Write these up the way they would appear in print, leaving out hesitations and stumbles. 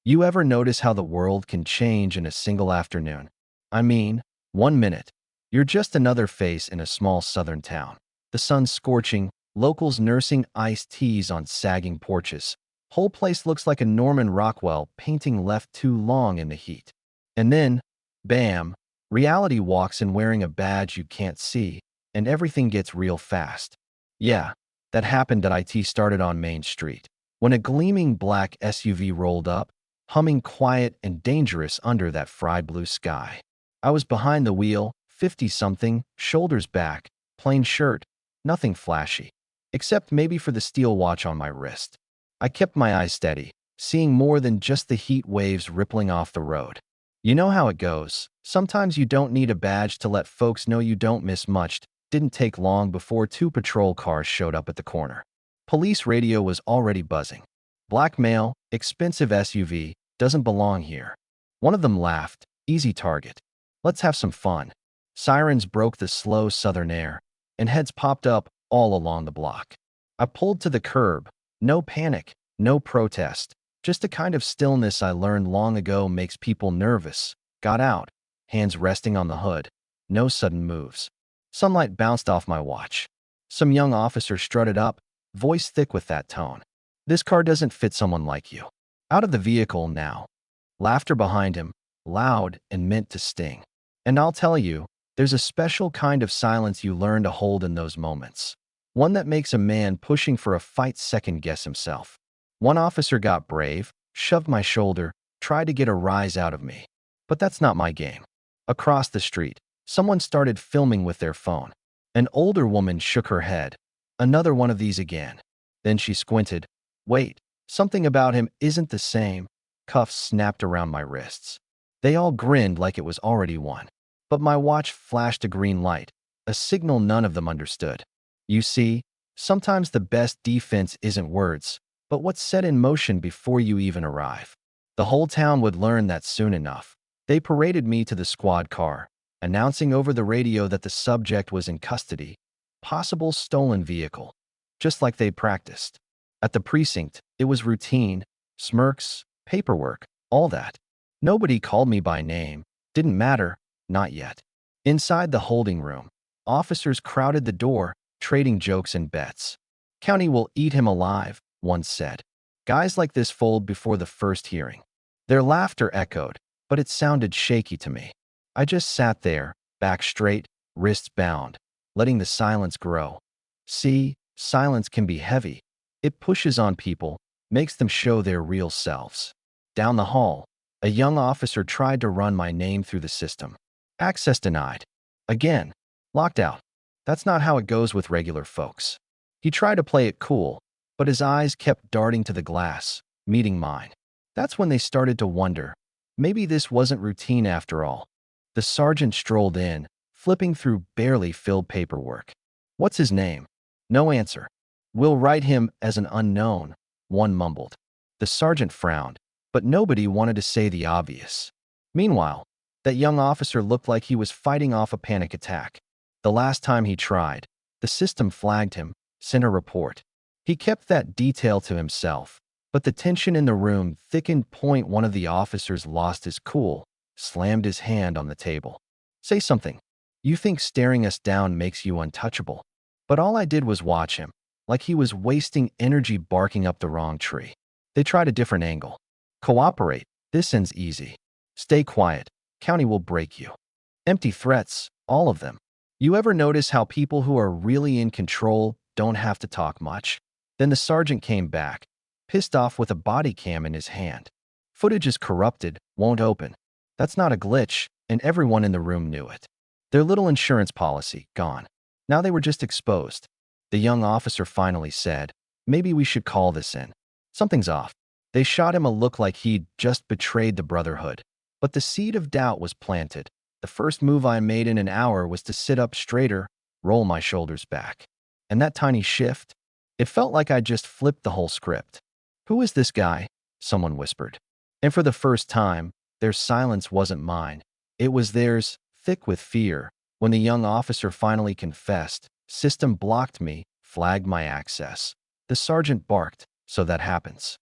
You ever notice how the world can change in a single afternoon? I mean, 1 minute, you're just another face in a small southern town. The sun's scorching, locals nursing iced teas on sagging porches. Whole place looks like a Norman Rockwell painting left too long in the heat. And then, bam, reality walks in wearing a badge you can't see, and everything gets real fast. Yeah, that happened at IT started on Main Street. When a gleaming black SUV rolled up, humming quiet and dangerous under that fried blue sky. I was behind the wheel, 50-something, shoulders back, plain shirt, nothing flashy, except maybe for the steel watch on my wrist. I kept my eyes steady, seeing more than just the heat waves rippling off the road. You know how it goes. Sometimes you don't need a badge to let folks know you don't miss much. Didn't take long before two patrol cars showed up at the corner. Police radio was already buzzing. Black male, expensive SUV, doesn't belong here. One of them laughed. Easy target. Let's have some fun. Sirens broke the slow southern air, and heads popped up all along the block. I pulled to the curb. No panic, no protest. Just a kind of stillness I learned long ago makes people nervous. Got out, hands resting on the hood. No sudden moves. Sunlight bounced off my watch. Some young officer strutted up, voice thick with that tone. This car doesn't fit someone like you. Out of the vehicle now. Laughter behind him, loud and meant to sting. And I'll tell you, there's a special kind of silence you learn to hold in those moments. One that makes a man pushing for a fight second-guess himself. One officer got brave, shoved my shoulder, tried to get a rise out of me. But that's not my game. Across the street, someone started filming with their phone. An older woman shook her head. Another one of these again. Then she squinted. Wait, something about him isn't the same. Cuffs snapped around my wrists. They all grinned like it was already won. But my watch flashed a green light, a signal none of them understood. You see, sometimes the best defense isn't words, but what's set in motion before you even arrive. The whole town would learn that soon enough. They paraded me to the squad car, announcing over the radio that the subject was in custody. Possible stolen vehicle. Just like they'd practiced. At the precinct, it was routine. Smirks, paperwork, all that. Nobody called me by name. Didn't matter. Not yet. Inside the holding room, officers crowded the door, trading jokes and bets. County will eat him alive, one said. Guys like this fold before the first hearing. Their laughter echoed, but it sounded shaky to me. I just sat there, back straight, wrists bound, letting the silence grow. See, silence can be heavy. It pushes on people, makes them show their real selves. Down the hall, a young officer tried to run my name through the system. Access denied. Again. Locked out. That's not how it goes with regular folks. He tried to play it cool, but his eyes kept darting to the glass, meeting mine. That's when they started to wonder. Maybe this wasn't routine after all. The sergeant strolled in, flipping through barely filled paperwork. What's his name? No answer. We'll write him as an unknown, one mumbled. The sergeant frowned, but nobody wanted to say the obvious. Meanwhile, that young officer looked like he was fighting off a panic attack. The last time he tried, the system flagged him, sent a report. He kept that detail to himself, but the tension in the room thickened. One of the officers lost his cool, slammed his hand on the table. Say something. You think staring us down makes you untouchable. But all I did was watch him, like he was wasting energy barking up the wrong tree. They tried a different angle. Cooperate. This ends easy. Stay quiet. County will break you. Empty threats, all of them. You ever notice how people who are really in control don't have to talk much? Then the sergeant came back, pissed off with a body cam in his hand. Footage is corrupted, won't open. That's not a glitch, and everyone in the room knew it. Their little insurance policy, gone. Now they were just exposed. The young officer finally said, maybe we should call this in. Something's off. They shot him a look like he'd just betrayed the brotherhood. But the seed of doubt was planted. The first move I made in an hour was to sit up straighter, roll my shoulders back. And that tiny shift, it felt like I just flipped the whole script. Who is this guy? Someone whispered. And for the first time, their silence wasn't mine. It was theirs, thick with fear. When the young officer finally confessed, system blocked me, flagged my access. The sergeant barked, so that happens.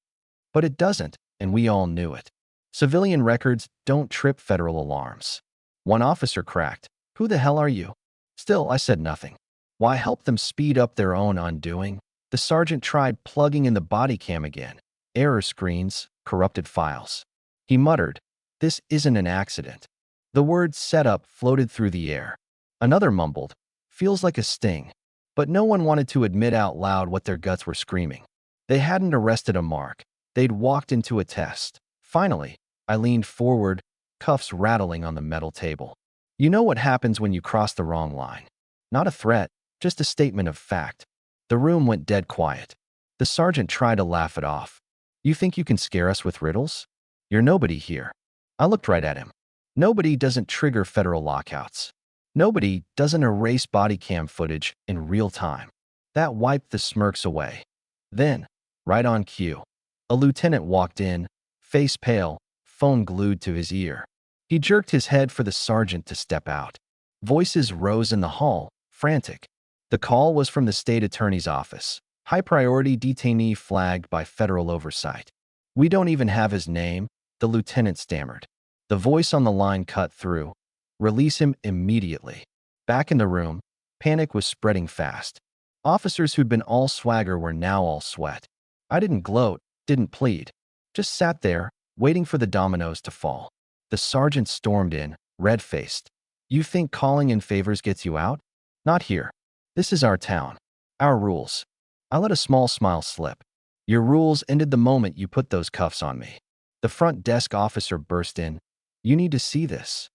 But it doesn't. and we all knew it. Civilian records don't trip federal alarms. One officer cracked, "Who the hell are you?" Still, I said nothing. Why help them speed up their own undoing? The sergeant tried plugging in the body cam again. Error screens, corrupted files. He muttered, "This isn't an accident." The word setup floated through the air. Another mumbled, "Feels like a sting." But no one wanted to admit out loud what their guts were screaming. They hadn't arrested a mark. They'd walked into a test. Finally, I leaned forward, cuffs rattling on the metal table. You know what happens when you cross the wrong line. Not a threat, just a statement of fact. The room went dead quiet. The sergeant tried to laugh it off. "You think you can scare us with riddles? You're nobody here." I looked right at him. Nobody doesn't trigger federal lockouts. Nobody doesn't erase body cam footage in real time. That wiped the smirks away. Then, right on cue, a lieutenant walked in, face pale, phone glued to his ear. He jerked his head for the sergeant to step out. Voices rose in the hall, frantic. The call was from the state attorney's office. High-priority detainee flagged by federal oversight. "We don't even have his name," the lieutenant stammered. The voice on the line cut through. "Release him immediately." Back in the room, panic was spreading fast. Officers who'd been all swagger were now all sweat. I didn't gloat, didn't plead. Just sat there, waiting for the dominoes to fall. The sergeant stormed in, red-faced. "You think calling in favors gets you out? Not here. This is our town. Our rules." I let a small smile slip. "Your rules ended the moment you put those cuffs on me." The front desk officer burst in. "You need to see this."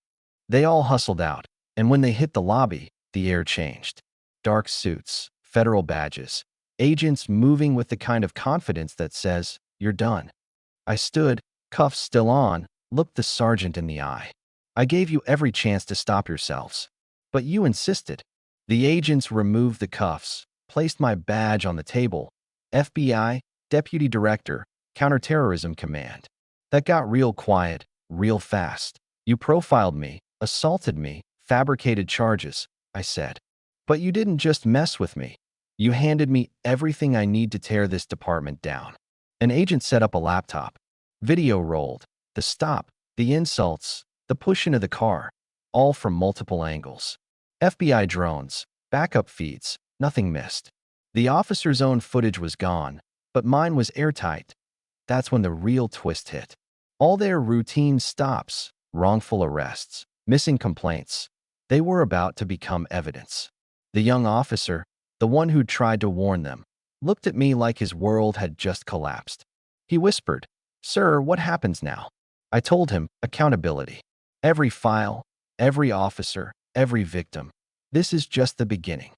They all hustled out, and when they hit the lobby, the air changed. Dark suits, federal badges, agents moving with the kind of confidence that says, "You're done." I stood, cuffs still on, looked the sergeant in the eye. "I gave you every chance to stop yourselves. But you insisted." The agents removed the cuffs, placed my badge on the table. FBI, Deputy Director, Counterterrorism Command. That got real quiet, real fast. "You profiled me, assaulted me, fabricated charges," I said. "But you didn't just mess with me. You handed me everything I need to tear this department down." An agent set up a laptop. Video rolled. The stop, the insults, the push into the car, all from multiple angles. FBI drones, backup feeds, nothing missed. The officer's own footage was gone, but mine was airtight. That's when the real twist hit. All their routine stops, wrongful arrests, missing complaints, they were about to become evidence. The young officer, the one who tried to warn them, looked at me like his world had just collapsed. He whispered, "Sir, what happens now?" I told him, accountability. Every file, every officer, every victim. This is just the beginning.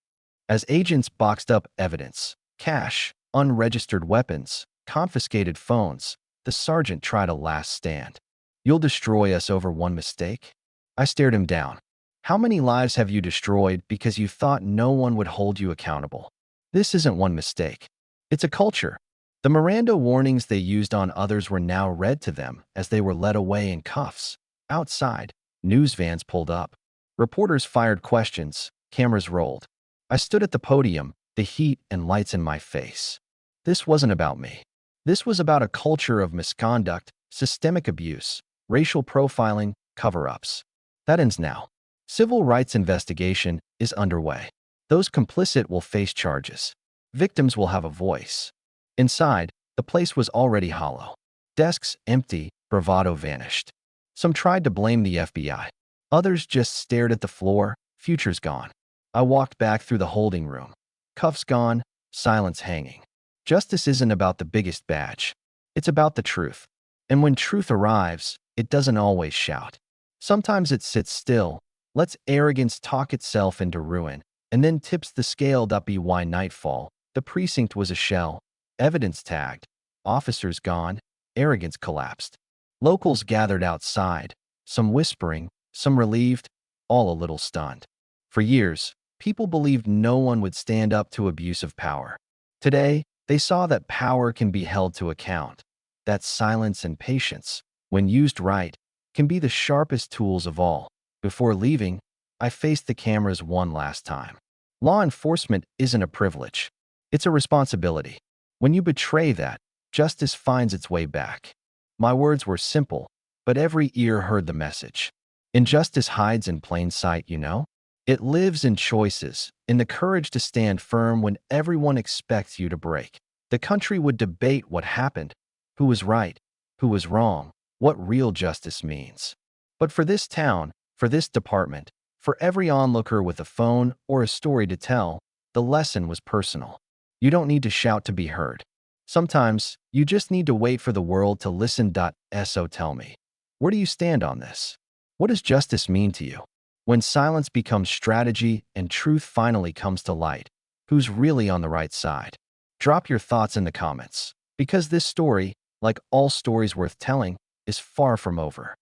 As agents boxed up evidence, cash, unregistered weapons, confiscated phones, the sergeant tried a last stand. "You'll destroy us over one mistake?" I stared him down. "How many lives have you destroyed because you thought no one would hold you accountable? This isn't one mistake. It's a culture." The Miranda warnings they used on others were now read to them as they were led away in cuffs. Outside, news vans pulled up. Reporters fired questions, cameras rolled. I stood at the podium, the heat and lights in my face. This wasn't about me. This was about a culture of misconduct, systemic abuse, racial profiling, cover-ups. That ends now. Civil rights investigation is underway. Those complicit will face charges. Victims will have a voice. Inside, the place was already hollow. Desks empty, bravado vanished. Some tried to blame the FBI. Others just stared at the floor, futures gone. I walked back through the holding room. Cuffs gone, silence hanging. Justice isn't about the biggest badge. It's about the truth. And when truth arrives, it doesn't always shout. Sometimes it sits still, lets arrogance talk itself into ruin, and then tips the scale. By nightfall, the precinct was a shell. Evidence tagged. Officers gone. Arrogance collapsed. Locals gathered outside, some whispering, some relieved, all a little stunned. For years, people believed no one would stand up to abuse of power. Today, they saw that power can be held to account, that silence and patience, when used right, can be the sharpest tools of all. Before leaving, I faced the cameras one last time. Law enforcement isn't a privilege. It's a responsibility. When you betray that, justice finds its way back. My words were simple, but every ear heard the message. Injustice hides in plain sight, you know? It lives in choices, in the courage to stand firm when everyone expects you to break. The country would debate what happened, who was right, who was wrong, what real justice means. But for this town, for this department, for every onlooker with a phone or a story to tell, the lesson was personal. You don't need to shout to be heard. Sometimes, you just need to wait for the world to listen. So tell me, where do you stand on this? What does justice mean to you? When silence becomes strategy and truth finally comes to light, who's really on the right side? Drop your thoughts in the comments, because this story, like all stories worth telling, is far from over.